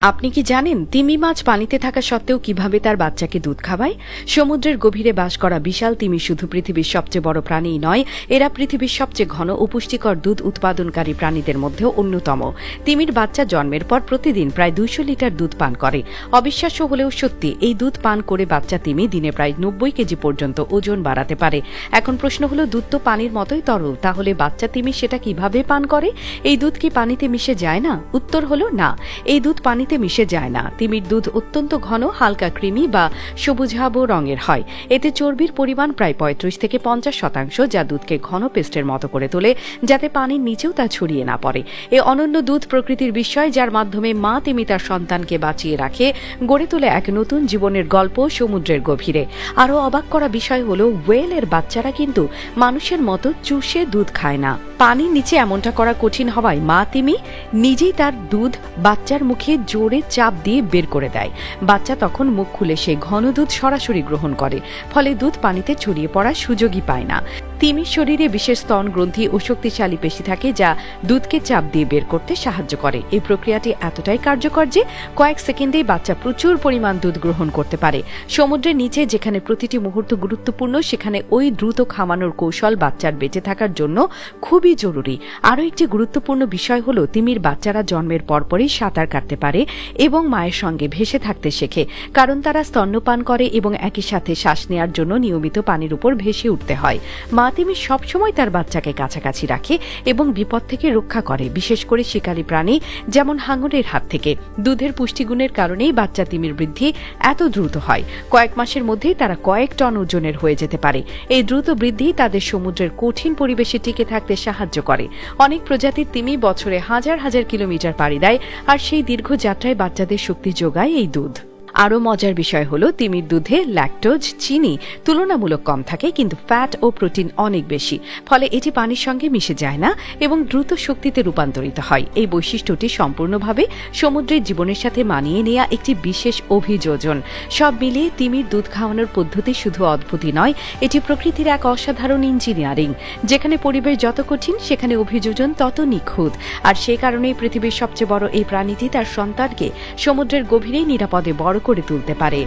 আপনি কি জানেন তিমি মাছ পানিতে থাকা সত্ত্বেও কিভাবে তার বাচ্চাকে দুধ খাওয়ায়? সমুদ্রের গভীরে বাস করা বিশাল তিমি শুধু পৃথিবীর সবচেয়ে বড় প্রাণীই নয়, এরা পৃথিবীর সবচেয়ে ঘন ও পুষ্টিকর দুধ উৎপাদনকারী প্রাণীদের মধ্যেও অন্যতম। তিমির বাচ্চা জন্মের পর প্রতিদিন প্রায় 200 লিটার দুধ পান করে। অবিশ্বাস্য হলেও সত্যি, এই দুধ পান করে বাচ্চা তিমি দিনে প্রায় 90 কেজি পর্যন্ত ওজন বাড়াতে পারে। এখন প্রশ্ন হলো, দুধ তো পানির মতোই তরল, তাহলে বাচ্চা তিমি সেটা কিভাবে পান করে? এই দুধ কি পানিতে মিশে যায় না? উত্তর হলো না, এই দুধ পানিতে মিশে যায় না। তিমির দুধ অত্যন্ত ঘন, হালকা ক্রিমি বা সবুজাভ রঙের হয়। এতে চর্বির পরিমাণ প্রায় 35 থেকে 50%, যা দুধকে ঘন পেস্টের মতো করে তোলে, যাতে পানির নিচেও তা ছড়িয়ে না পড়ে। এ অনন্য দুধ প্রকৃতির বিস্ময়, যার মাধ্যমে মা তিমি তার সন্তানকে বাঁচিয়ে রাখে, গড়ে তোলে এক নতুন জীবনের গল্প সমুদ্রের গভীরে। আরও অবাক করা বিষয় হলো, ওয়েলের বাচ্চারা কিন্তু মানুষের মতো চুষে দুধ খায় না। পানির নিচে এমনটা করা কঠিন হওয়ায় মা তিমি নিজেই তার দুধ বাচ্চার মুখে জোরে চাপ দিয়ে বের করে দেয়। বাচ্চা তখন মুখ খুলে সেই ঘন দুধ সরাসরি গ্রহণ করে, ফলে দুধ পানিতে ছড়িয়ে পড়ার সুযোগই পায় না। তিমির শরীরে বিশেষ স্তন গ্রন্থি ও শক্তিশালী পেশি থাকে, যা দুধকে চাপ দিয়ে বের করতে সাহায্য করে। এই প্রক্রিয়াটি এতটাই কার্যকর যে কয়েক সেকেন্ডেই বাচ্চা প্রচুর পরিমাণ দুধ গ্রহণ করতে পারে। সমুদ্রের নিচে যেখানে প্রতিটি মুহূর্ত গুরুত্বপূর্ণ, সেখানে ওই দ্রুত খাওয়ানোর কৌশল বাচ্চার বেঁচে থাকার জন্য খুবই জরুরি। আরও একটি গুরুত্বপূর্ণ বিষয় হলো, তিমির বাচ্চারা জন্মের পরপরই সাঁতার কাটতে পারে এবং মায়ের সঙ্গে ভেসে থাকতে শেখে, কারণ তারা স্তন্যপান করে এবং একই সাথে শ্বাস নেওয়ার জন্য নিয়মিত পানির উপর ভেসে উঠতে হয়। মা তিমি সবসময় তার বাচ্চাকে কাছাকাছি রাখে এবং বিপদ থেকে রক্ষা করে, বিশেষ করে শিকারী প্রাণী যেমন হাঙরের হাত থেকে। দুধের পুষ্টিগুণের কারণেই বাচ্চা তিমির বৃদ্ধি এত দ্রুত হয়। কয়েক মাসের মধ্যেই তারা কয়েক টন ওজনের হয়ে যেতে পারে। এই দ্রুত বৃদ্ধি তাদের সমুদ্রের কঠিন পরিবেশে টিকে থাকতে সাহায্য করে। অনেক প্রজাতির তিমি বছরে হাজার হাজার কিলোমিটার পাড়ি দেয়, আর সেই দীর্ঘ যাত্রায় বাচ্চাদের শক্তি যোগায় এই দুধ। আরও মজার বিষয় হলো, তিমির দুধে ল্যাকটোজ, চিনি তুলনামূলক কম থাকে, কিন্তু ফ্যাট ও প্রোটিন অনেক বেশি। ফলে এটি পানির সঙ্গে মিশে যায় না এবং দ্রুত শক্তিতে রূপান্তরিত হয়। এই বৈশিষ্ট্যটি সম্পূর্ণভাবে সমুদ্রের জীবনের সাথে মানিয়ে নেওয়া একটি বিশেষ অভিযোজন। সব মিলিয়ে তিমির দুধ খাওয়ানোর পদ্ধতি শুধু অদ্ভুতই নয়, এটি প্রকৃতির এক অসাধারণ ইঞ্জিনিয়ারিং। যেখানে পরিবেশ যত কঠিন, সেখানে অভিযোজন তত নিখুঁত। আর সে কারণেই পৃথিবীর সবচেয়ে বড় এই প্রাণীটি তার সন্তানকে সমুদ্রের গভীরেই নিরাপদে বড় করে তুলতে পারে।